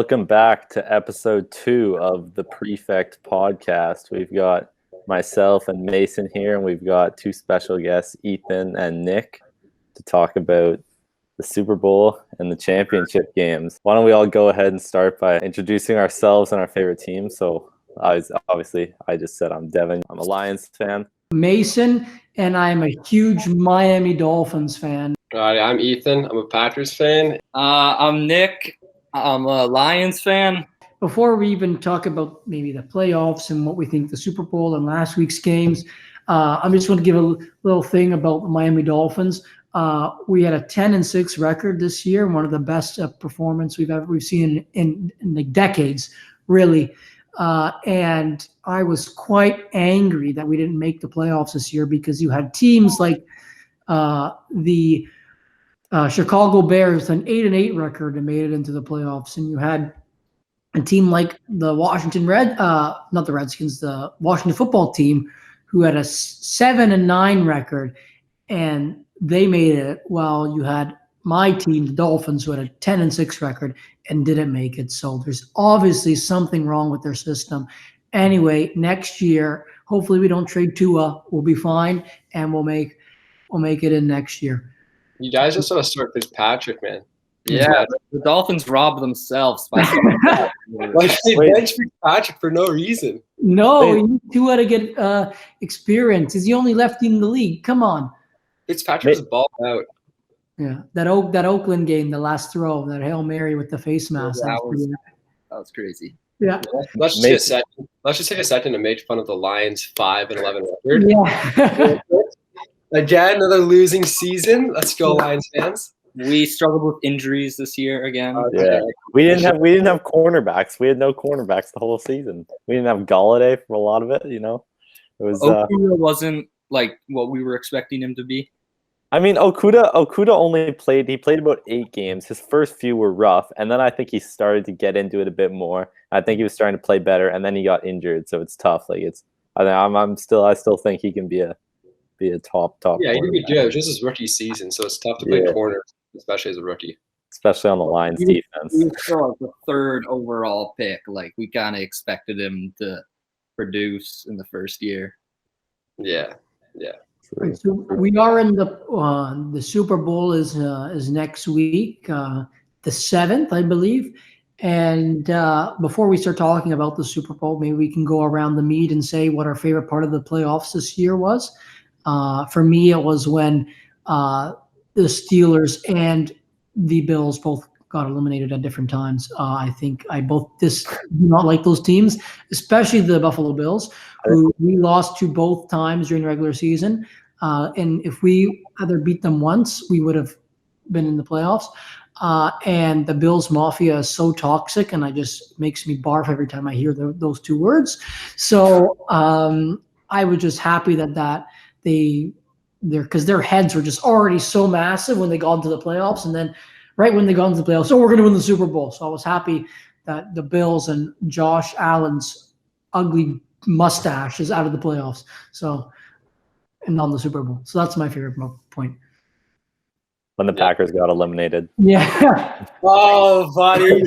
Welcome back to episode 2 of the Prefect Podcast. We've got myself and Mason here, and we've got two special guests, Ethan and Nick, to talk about the Super Bowl and the championship games. Why don't we all go ahead and start by introducing ourselves and our favorite teams? So I just said I'm Devin. I'm a Lions fan. Mason, and I'm a huge Miami Dolphins fan. Hi, I'm Ethan. I'm a Packers fan. I'm Nick. I'm a Lions fan. Before we even talk about maybe the playoffs and what we think the Super Bowl and last week's games, I just want to give a little thing about the Miami Dolphins. We had a 10-6 record this year, one of the best performance we've seen in the decades, really. And I was quite angry that we didn't make the playoffs this year because you had teams like the Chicago Bears, an 8-8 record, and made it into the playoffs, and you had a team like the Washington the Washington football team, who had a 7-9 record, and they made it. While you had my team, the Dolphins, who had a 10-6 record and didn't make it. So there's obviously something wrong with their system. Anyway, next year, hopefully we don't trade Tua. We'll be fine, and we'll make it in next year. You guys just want to start Fitzpatrick, man. Yeah, the Dolphins robbed themselves by Like they benched Fitzpatrick for no reason. No, you need Tua to get experience. He's the only lefty in the league. Come on. Fitzpatrick was balled out. Yeah, that Oakland game, the last throw, that Hail Mary with the face mask. That was crazy. Yeah. Let's just take a second to make fun of the Lions 5-11 record. Yeah. Again, another losing season. Let's go, Lions fans. We struggled with injuries this year again. Yeah, we didn't have cornerbacks. We had no cornerbacks the whole season. We didn't have Galladay for a lot of it. You know, it was Okuda wasn't like what we were expecting him to be. I mean, Okuda only played. He played about 8 games. His first few were rough, and then I think he started to get into it a bit more. I think he was starting to play better, and then he got injured, so it's tough. Like I still think he can be a top. Yeah, he did good. It was just his rookie season, so it's tough to play corner, especially as a rookie. Especially on the Lions defense. He was still the 3rd overall pick. Like we kind of expected him to produce in the first year. Yeah. So we are in the Super Bowl is next week, the 7th, I believe. And before we start talking about the Super Bowl, maybe we can go around the meet and say what our favorite part of the playoffs this year was. For me, it was when the Steelers and the Bills both got eliminated at different times. I think I both do not like those teams, especially the Buffalo Bills, who we lost to both times during the regular season. And if we either beat them once, we would have been in the playoffs. And the Bills Mafia is so toxic, and it just makes me barf every time I hear those two words. So I was just happy that because their heads were just already so massive when they got into the playoffs, and then right when they got into the playoffs, we're going to win the Super Bowl. So I was happy that the Bills and Josh Allen's ugly mustache is out of the playoffs. So, and on the Super Bowl. So that's my favorite point. When the Packers got eliminated. Yeah. Oh, buddy.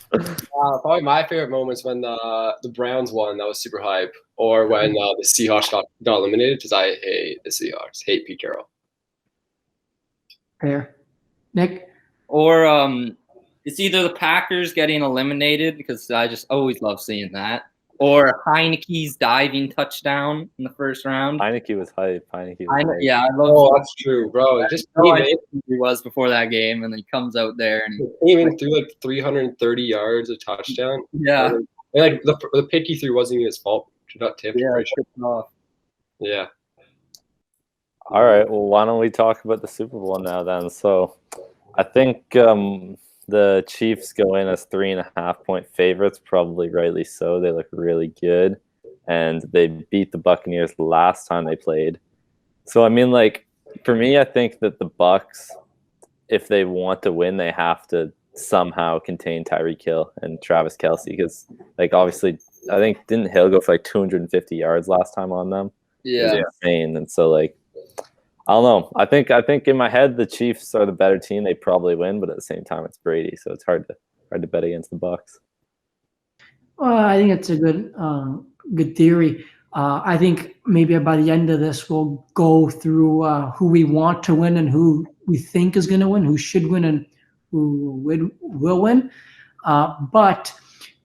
Probably my favorite moments when the Browns won. That was super hype. Or when the Seahawks got eliminated, because I hate the Seahawks. Hate Pete Carroll. Fair. Nick? Or it's either the Packers getting eliminated, because I just always love seeing that, or Heineke's diving touchdown in the first round. Heineke was hype. Yeah, I love. Oh, that's true, bro. It just he was before that game, and then he comes out there and he came in through like 330 yards, a touchdown. Yeah, and like the pick he threw wasn't even his fault. Not tipped. Yeah, tripped off. Yeah. All right. Well, why don't we talk about the Super Bowl now then? So, I think the Chiefs go in as 3.5-point favorites, probably rightly so. They look really good, and they beat the Buccaneers last time they played. So, I mean, like, for me, I think that the Bucs, if they want to win, they have to somehow contain Tyreek Hill and Travis Kelce, because, like, obviously, I think didn't Hill go for like 250 yards last time on them? Yeah, it was insane. And so, like, I don't know. I think in my head the Chiefs are the better team. They probably win, but at the same time it's Brady, so it's hard to bet against the Bucks. Well, I think it's a good theory. I think maybe by the end of this, we'll go through who we want to win and who we think is going to win, who should win and who will win. But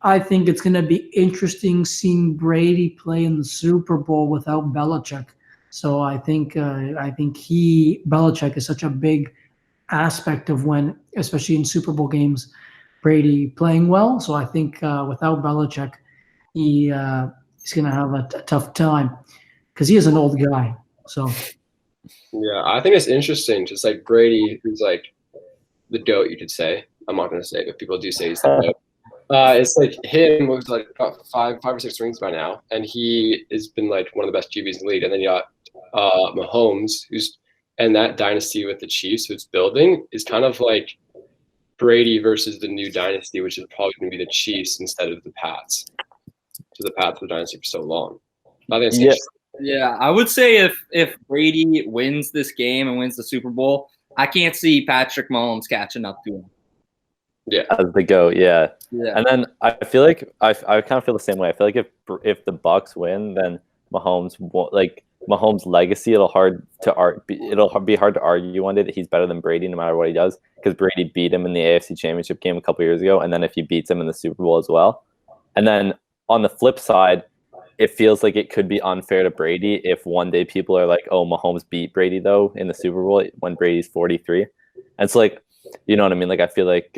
I think it's going to be interesting seeing Brady play in the Super Bowl without Belichick. So I think Belichick is such a big aspect of when, especially in Super Bowl games, Brady playing well. So I think without Belichick, he's going to have a tough time because he is an old guy. So yeah, I think it's interesting. Just like Brady, who's like the GOAT, you could say. I'm not going to say it, but people do say he's the GOAT. It's like him who's like got five or six rings by now, and he has been like one of the best QBs in the league. And then you got Mahomes, who's and that dynasty with the Chiefs, who's building, is kind of like Brady versus the new dynasty, which is probably going to be the Chiefs instead of the Pats. So the Pats were dynasty for so long. I think it's Yeah, I would say if Brady wins this game and wins the Super Bowl, I can't see Patrick Mahomes catching up to him. Yeah, as the GOAT, yeah. Yeah. And then I feel like I kind of feel the same way. I feel like if the Bucks win, then Mahomes won't, like Mahomes' legacy. It'll be hard to argue one day that he's better than Brady no matter what he does, because Brady beat him in the AFC Championship game a couple years ago, and then if he beats him in the Super Bowl as well. And then on the flip side, it feels like it could be unfair to Brady if one day people are like, "Oh, Mahomes beat Brady though in the Super Bowl when Brady's 43," and it's like, you know what I mean? Like I feel like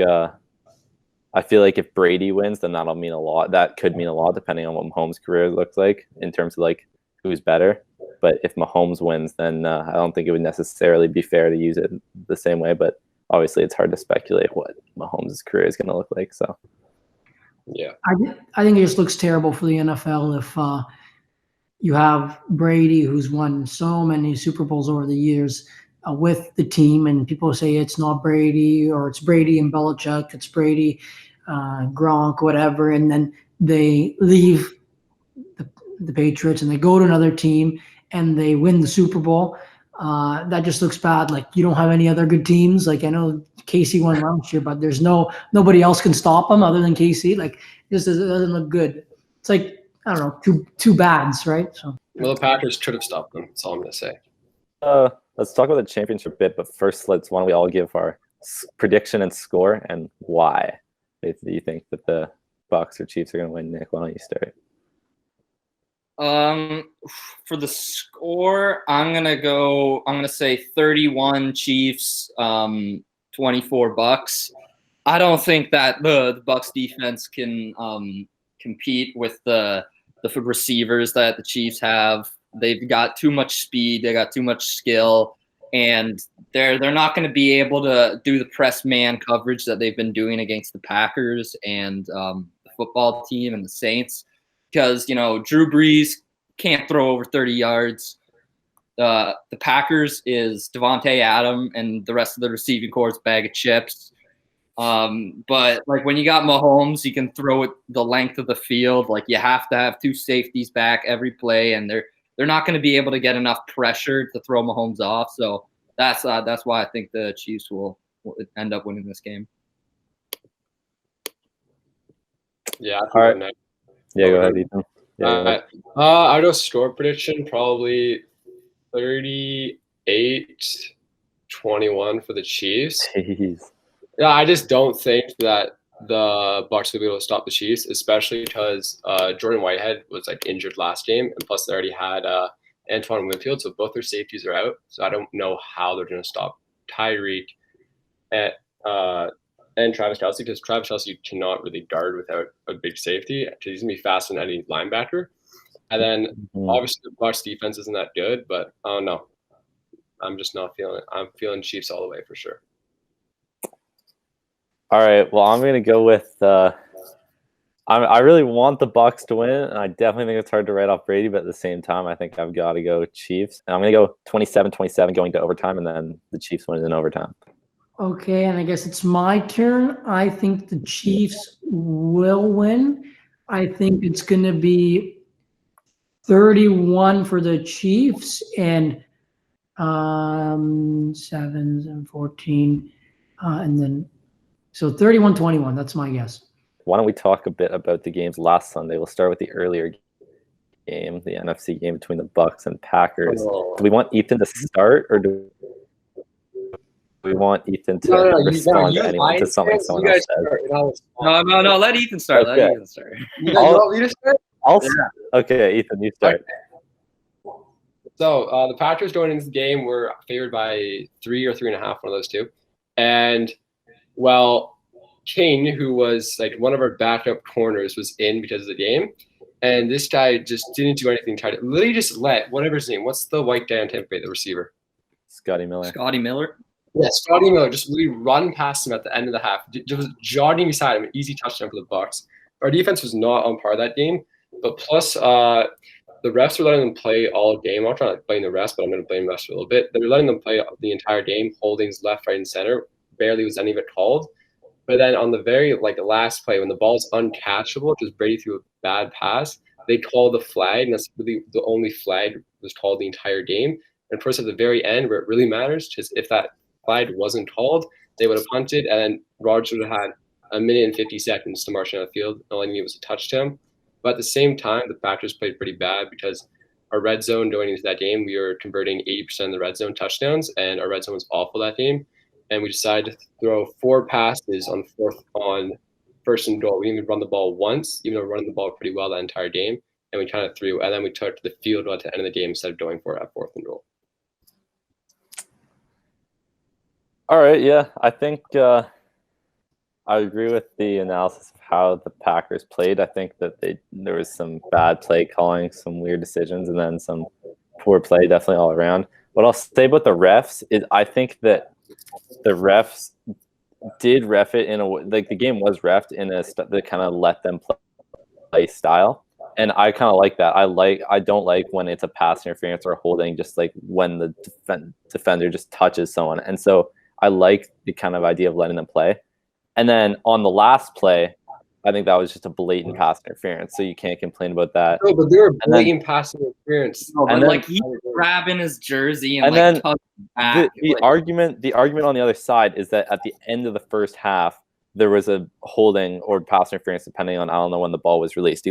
if Brady wins, then that'll mean a lot. That could mean a lot depending on what Mahomes' career looks like in terms of like who's better. But if Mahomes wins, then I don't think it would necessarily be fair to use it the same way. But obviously, it's hard to speculate what Mahomes' career is going to look like. So, yeah, I think it just looks terrible for the NFL if you have Brady, who's won so many Super Bowls over the years with the team, and people say it's not Brady or it's Brady and Belichick, it's Brady, Gronk, whatever, and then they leave the Patriots and they go to another team and they win the Super Bowl. That just looks bad. Like you don't have any other good teams. Like I know KC won last year, but there's nobody else can stop them other than KC. Like this doesn't look good. It's like I don't know, two bads, right? So well, the Packers should have stopped them. That's all I'm gonna say. let's talk about the championship bit. But first, why don't we all give our prediction and score and why do you think that the Bucks or Chiefs are going to win? Nick, why don't you start? For the score, I'm gonna say 31 Chiefs, 24 Bucks. I don't think that the Bucks defense can compete with the receivers that the Chiefs have. They've got too much speed, they got too much skill, and they're not going to be able to do the press man coverage that they've been doing against the Packers and the football team and the Saints. Because, Drew Brees can't throw over 30 yards. The Packers is Devontae Adams and the rest of the receiving corps' bag of chips. But like when you got Mahomes, you can throw it the length of the field. Like you have to have two safeties back every play, and they're not going to be able to get enough pressure to throw Mahomes off. So that's why I think the Chiefs will end up winning this game. Yeah. All right. Yeah, go ahead, Ethan. I do a score prediction, probably 38-21 for the Chiefs. Jeez. Yeah, I just don't think that the Bucs will be able to stop the Chiefs, especially because Jordan Whitehead was like injured last game, and plus they already had Antoine Winfield, so both their safeties are out. So I don't know how they're going to stop Tyreek and Travis Kelce, because Travis Kelce cannot really guard without a big safety. He's going to be faster than any linebacker. And then obviously the Bucs defense isn't that good, but I don't know. I'm just not feeling it. I'm feeling Chiefs all the way for sure. All right. Well, I'm going to go with I really want the Bucs to win, and I definitely think it's hard to write off Brady, but at the same time, I think I've got to go Chiefs. And I'm going to go 27-27 going to overtime, and then the Chiefs win in overtime. Okay, and I guess it's my turn. I think the Chiefs will win. I think it's going to be 31 for the Chiefs and 7 and 14, and then So 31-21, that's my guess. Why don't we talk a bit about the games last Sunday? We'll start with the earlier game, the NFC game between the Bucks and Packers. Oh. Do we want Ethan to start, or do we want Ethan to respond to anyone, to something someone else says? No. Let Ethan start. Okay. Let Ethan start. You want me to start? Okay, Ethan, you start. So the Packers going into the game were favored by 3 or 3.5, one of those two. And well, King, who was like one of our backup corners, was in because of the game. And this guy just didn't do anything. Tried to literally just let whatever his name. What's the white guy on Tampa Bay, the receiver? Scotty Miller. Yeah, Scotty Miller just really run past him at the end of the half. Just jogging beside him, an easy touchdown for the Bucks. Our defense was not on par that game, but plus the refs were letting them play all game. I'm not trying to blame the refs, but I'm going to blame the refs for a little bit. They were letting them play the entire game, holdings left, right, and center. Barely was any of it called. But then on the very last play, when the ball's uncatchable, just Brady threw a bad pass, they called the flag, and that's really the only flag was called the entire game. And of course, at the very end, where it really matters, just if that flag wasn't called, they would have punted, and then Rodgers would have had 1 minute and 50 seconds to march down the field. The only thing it was a touchdown. But at the same time, the Packers played pretty bad because our red zone going into that game, we were converting 80% of the red zone touchdowns, and our red zone was awful that game. And we decided to throw 4 passes on first and goal. We didn't even run the ball once, even though we were running the ball pretty well that entire game. And we kind of threw, and then we took to the field at the end of the game instead of going for it at 4th and goal. All right, yeah, I think I agree with the analysis of how the Packers played. I think that there was some bad play calling, some weird decisions, and then some poor play definitely all around. What I'll say about the refs is I think that the refs did ref it in a way, like the game was refed in a that kind of let them play style. And I kind of like that. I don't like when it's a pass interference or holding, just like when the defender just touches someone. And so I like the kind of idea of letting them play. And then on the last play, I think that was just a blatant pass interference, so you can't complain about that. No, but they were blatant pass interference. No, but and then, he's grabbing his jersey and then back. the argument on the other side is that at the end of the first half, there was a holding or pass interference, depending on, I don't know when the ball was released.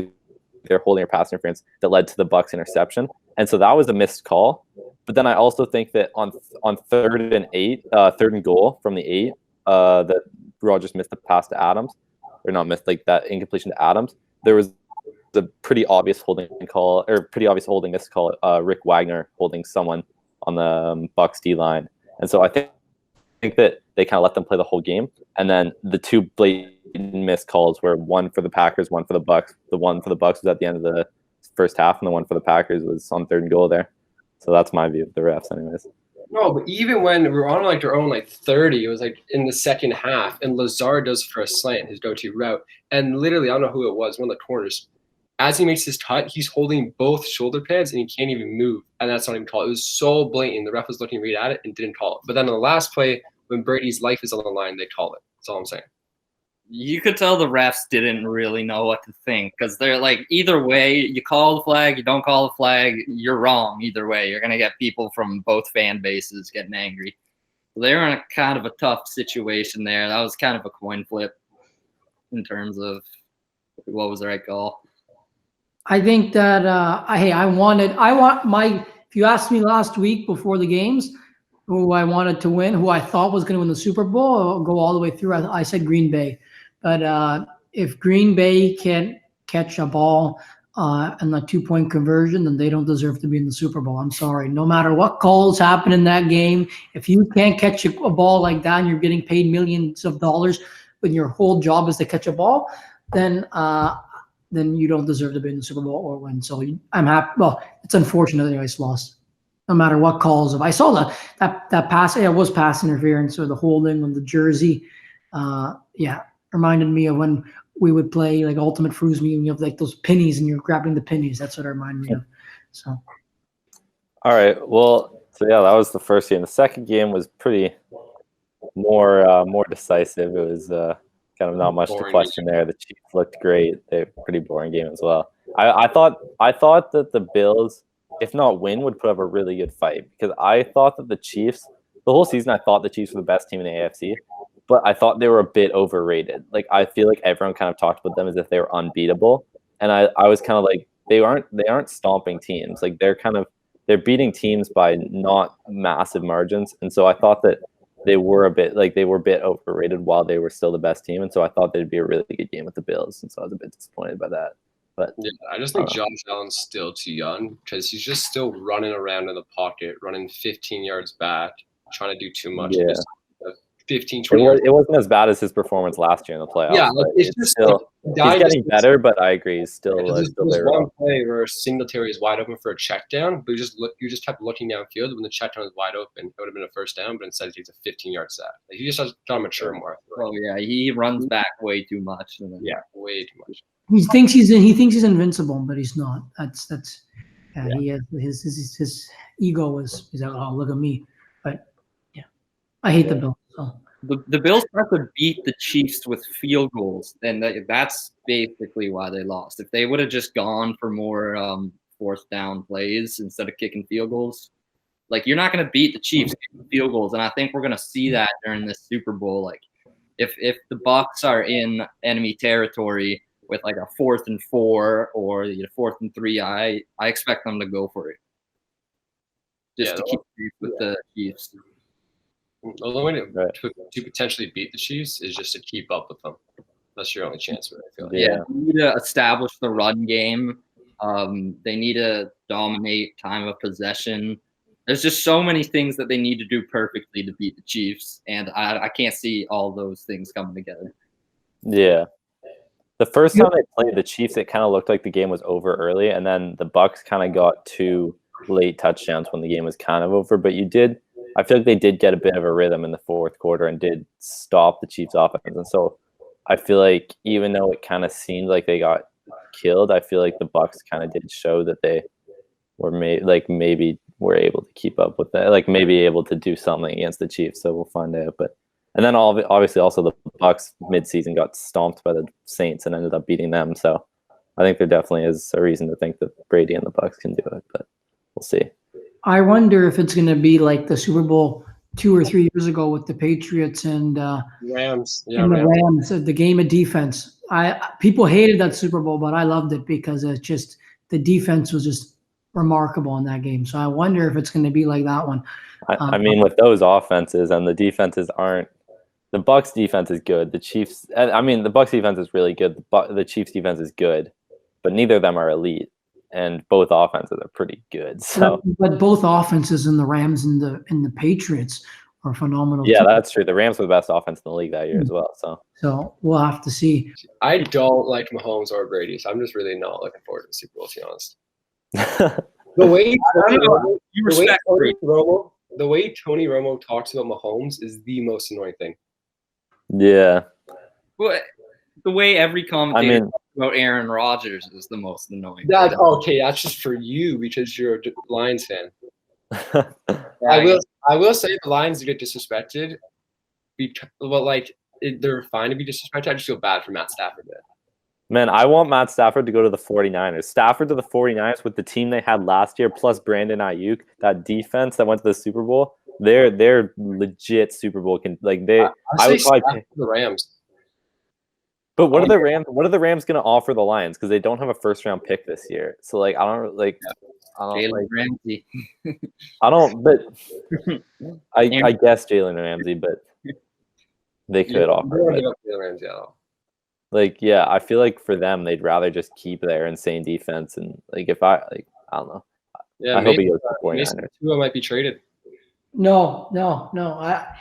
They're holding or pass interference that led to the Bucks interception, and so that was a missed call. But then I also think that on 3rd and goal from the 8, that Rodgers missed the pass to Adams. Or not missed, like that incompletion to Adams. There was a pretty obvious holding call, or pretty obvious holding missed call. Rick Wagner holding someone on the Bucks D line, and so I think that they kind of let them play the whole game. And then the 2 blatant missed calls were one for the Packers, one for the Bucks. The one for the Bucks was at the end of the first half, and the one for the Packers was on 3rd and goal there. So that's my view of the refs, anyways. No, but even when we were on our own 30, it was in the second half, and Lazard does for a slant, his go-to route, and literally, I don't know who it was, one of the corners. As he makes his cut, he's holding both shoulder pads, and he can't even move, and that's not even called. It was so blatant. The ref was looking right at it and didn't call it. But then on the last play, when Brady's life is on the line, they call it. That's all I'm saying. You could tell the refs didn't really know what to think, because they're like, either way, you call the flag, you don't call the flag, you're wrong either way. You're going to get people from both fan bases getting angry. They were in a kind of a tough situation there. That was kind of a coin flip in terms of what was the right call. I think that if you asked me last week before the games who I wanted to win, who I thought was going to win the Super Bowl, I'll go all the way through. I said Green Bay. But if Green Bay can't catch a ball and the 2-point conversion, then they don't deserve to be in the Super Bowl. I'm sorry. No matter what calls happen in that game, if you can't catch a ball like that and you're getting paid millions of dollars when your whole job is to catch a ball, then you don't deserve to be in the Super Bowl or win. So I'm happy. Well, it's unfortunate that you guys lost. No matter what calls. I saw that pass. Yeah, it was pass interference or the holding on the jersey. Reminded me of when we would play Ultimate Frisbee and you have those pennies and you're grabbing the pennies. That's what it reminded me of. So. All right. Well, so yeah, that was the first game. The second game was pretty more decisive. It was kind of not much to question there. The Chiefs looked great. They're a pretty boring game as well. I thought that the Bills, if not win, would put up a really good fight, because I thought that the Chiefs, the whole season, I thought the Chiefs were the best team in the AFC. but I thought they were a bit overrated. Like I feel like everyone kind of talked about them as if they were unbeatable, and I was kind of like they aren't stomping teams. Like they're beating teams by not massive margins, and so I thought that they were a bit overrated while they were still the best team, and so I thought they'd be a really good game with the Bills, and so I was a bit disappointed by that. But yeah, I just think Josh Allen's still too young because he's just still running around in the pocket, running 15 yards back, trying to do too much. Yeah. 15, 20 it wasn't as bad as his performance last year in the playoffs. Yeah, it's just still like, he's getting better, but I agree, he's still there's there. one play where Singletary is wide open for a check down, but you just kept looking downfield. When the check down is wide open, it would have been a first down, but instead he takes a 15-yard sack. Like, he just has to mature more. Oh yeah, he runs back way too much. Yeah, way too much. He thinks he's invincible, but he's not. He has his ego is like, oh, look at me. But yeah, I hate the Bills. So. The Bills have to beat the Chiefs with field goals, and that's basically why they lost. If they would have just gone for more fourth down plays instead of kicking field goals, like you're not going to beat the Chiefs kicking field goals, and I think we're going to see that during this Super Bowl. Like if the Bucs are in enemy territory with like a 4th and 4 or 4th and 3, I expect them to go for it just to keep with the Chiefs. The only way to potentially beat the Chiefs is just to keep up with them. That's your only chance, I feel like. Yeah, they need to establish the run game. They need to dominate time of possession. There's just so many things that they need to do perfectly to beat the Chiefs, and I can't see all those things coming together. Yeah. The first time they played the Chiefs, it kind of looked like the game was over early, and then the Bucs kind of got 2 late touchdowns when the game was kind of over. But I feel like they did get a bit of a rhythm in the fourth quarter and did stop the Chiefs' offense. And so I feel like even though it kind of seemed like they got killed, I feel like the Bucs kind of did show that they were maybe were able to keep up with that, like maybe able to do something against the Chiefs. So we'll find out. And then obviously also the Bucs midseason got stomped by the Saints and ended up beating them. So I think there definitely is a reason to think that Brady and the Bucs can do it, but we'll see. I wonder if it's going to be like the Super Bowl 2 or 3 years ago with the Patriots and Rams. Yeah, and the Rams, the game of defense. People hated that Super Bowl, but I loved it because it's just the defense was just remarkable in that game. So I wonder if it's going to be like that one. I mean, with those offenses and the defenses aren't. The Bucs defense is good. The Chiefs. I mean, the Bucs defense is really good. The Chiefs defense is good, but neither of them are elite. And both offenses are pretty good. So, but both offenses in the Rams and the Patriots are phenomenal. Yeah, too. That's true. The Rams were the best offense in the league that year as well. So we'll have to see. I don't like Mahomes or Brady, so I'm just really not looking forward to the Super Bowl, to be honest. The way Tony Romo talks about Mahomes is the most annoying thing. Yeah. Well, the way every commentator talks about Aaron Rodgers is the most annoying. That's just for you because you're a Lions fan. I will say the Lions get disrespected. They're fine to be disrespected. I just feel bad for Matt Stafford. Man, I want Matt Stafford to go to the 49ers. Stafford to the 49ers with the team they had last year, plus Brandon Ayuk, that defense that went to the Super Bowl. They're legit Super Bowl. I would probably pick the Rams. But what are the Rams? What are the Rams going to offer the Lions? Because they don't have a first-round pick this year. So Jalen Ramsey. But I guess Jalen Ramsey, but they could offer. Jalen Ramsey at all. I feel like for them, they'd rather just keep their insane defense and I don't know. Yeah, I hope he goes to the 49ers. Mason Tua might be traded. No.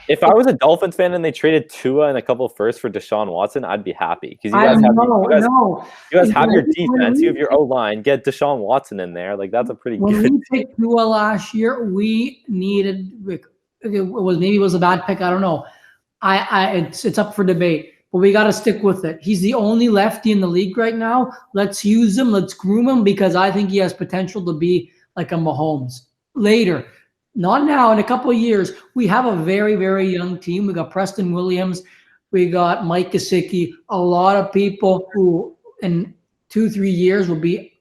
If I was a Dolphins fan and they traded Tua and a couple firsts for Deshaun Watson, I'd be happy because you guys have your defense, you have your O-line. Get Deshaun Watson in there, that's a pretty good. When we picked Tua last year, we needed. It was a bad pick. I don't know. It's up for debate, but we got to stick with it. He's the only lefty in the league right now. Let's use him. Let's groom him because I think he has potential to be like a Mahomes later. Not now, in a couple of years. We have a very, very young team. We got Preston Williams. We got Mike Gesicki. A lot of people who in 2-3 years will be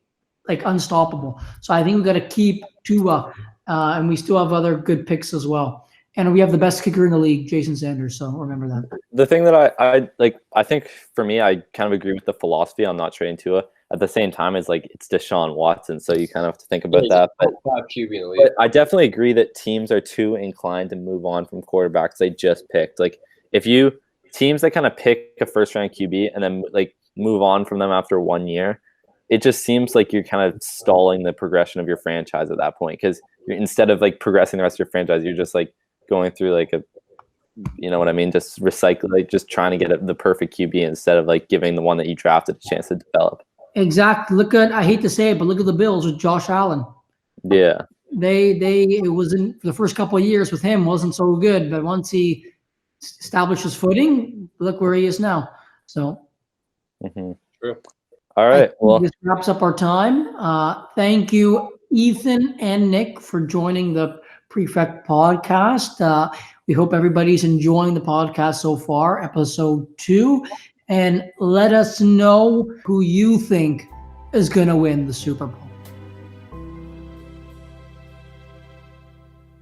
unstoppable. So I think we got to keep Tua, and we still have other good picks as well. And we have the best kicker in the league, Jason Sanders. So remember that. The thing that I like, I think for me, I kind of agree with the philosophy on not trading Tua. At the same time, it's like it's Deshaun Watson, so you kind of have to think about that. But QB in the league. But I definitely agree that teams are too inclined to move on from quarterbacks they just picked. Like if you teams that kind of pick a first round QB and then like move on from them after 1 year, it just seems like you're kind of stalling the progression of your franchise at that point, because instead of like progressing the rest of your franchise, you're just like going through like a, you know what I mean, just recycle, like just trying to get the perfect QB instead of like giving the one that you drafted a chance to develop. Exactly. Look at, I hate to say it, but look at the Bills with Josh Allen. Yeah. It wasn't, for the first couple of years with him wasn't so good, but once he established his footing, look where he is now. So True. All right. Well, this wraps up our time. Thank you, Ethan and Nick, for joining the Prefect Podcast. We hope everybody's enjoying the podcast so far, episode 2. And let us know who you think is going to win the Super Bowl.